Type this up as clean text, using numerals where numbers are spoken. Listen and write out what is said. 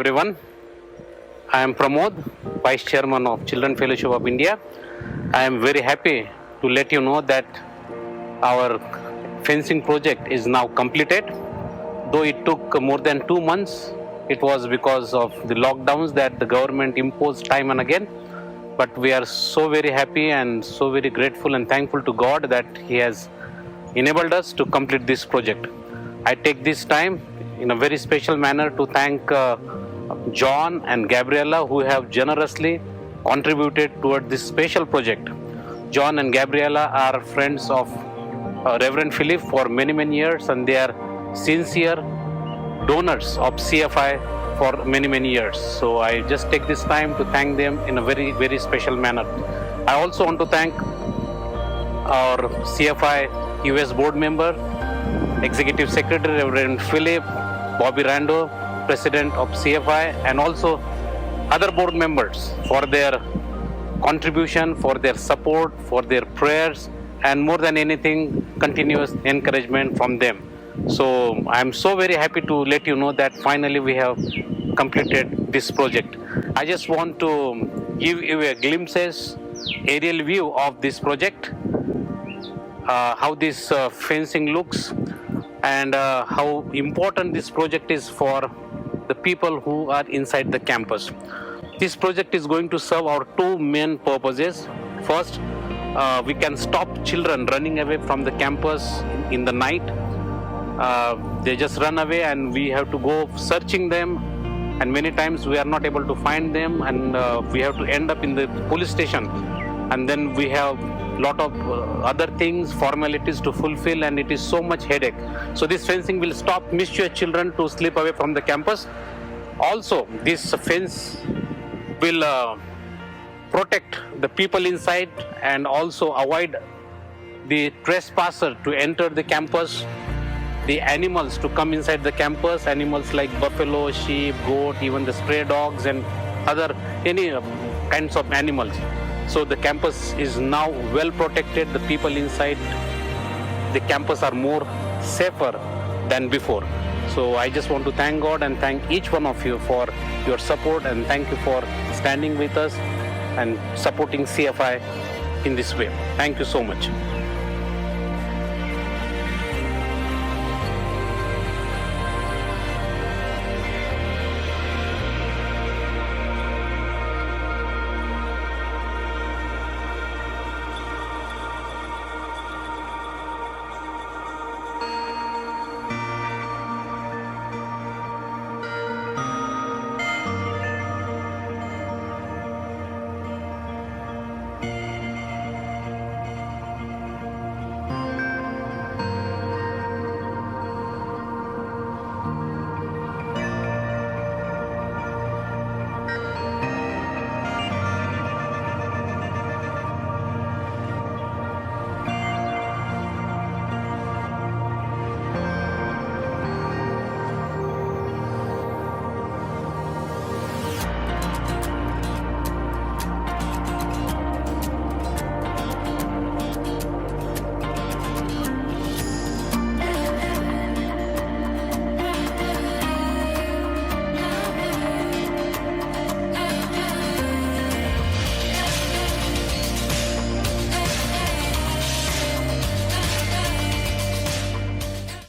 everyone. I am Pramod, Vice Chairman of Children Fellowship of India. I am very happy to let you know that our fencing project is now completed. Though it took more than 2 months, it was because of the lockdowns that the government imposed time and again. But we are so very happy and so very grateful and thankful to God that He has enabled us to complete this project. I take this time in a very special manner to thank John and Gabriella, who have generously contributed toward this special project. John and Gabriella are friends of Reverend Philip for many years, and they are sincere donors of CFI for many years. So I just take this time to thank them in a very special manner. I also want to thank our CFI US board member, Executive Secretary Reverend Philip, Bobby Rando, President of CFI, and also other board members for their contribution, for their support, for their prayers, and more than anything, continuous encouragement from them. So I am so very happy to let you know that finally we have completed this project. I just want to give you a glimpses, aerial view of this project, how this fencing looks, and how important this project is for the people who are inside the campus. This project is going to serve our two main purposes. First, we can stop children running away from the campus in the night. They just run away and we have to go searching them, and many times we are not able to find them, and we have to end up in the police station, and then we have lot of other things, formalities to fulfill, and it is so much headache. So this fencing will stop mischievous children to slip away from the campus. Also, this fence will protect the people inside and also avoid the trespasser to enter the campus, the animals to come inside the campus, animals like buffalo, sheep, goat, even the stray dogs and other any kinds of animals. So the campus is now well protected. The people inside the campus are more safer than before. So I just want to thank God and thank each one of you for your support, and thank you for standing with us and supporting CFI in this way. Thank you so much.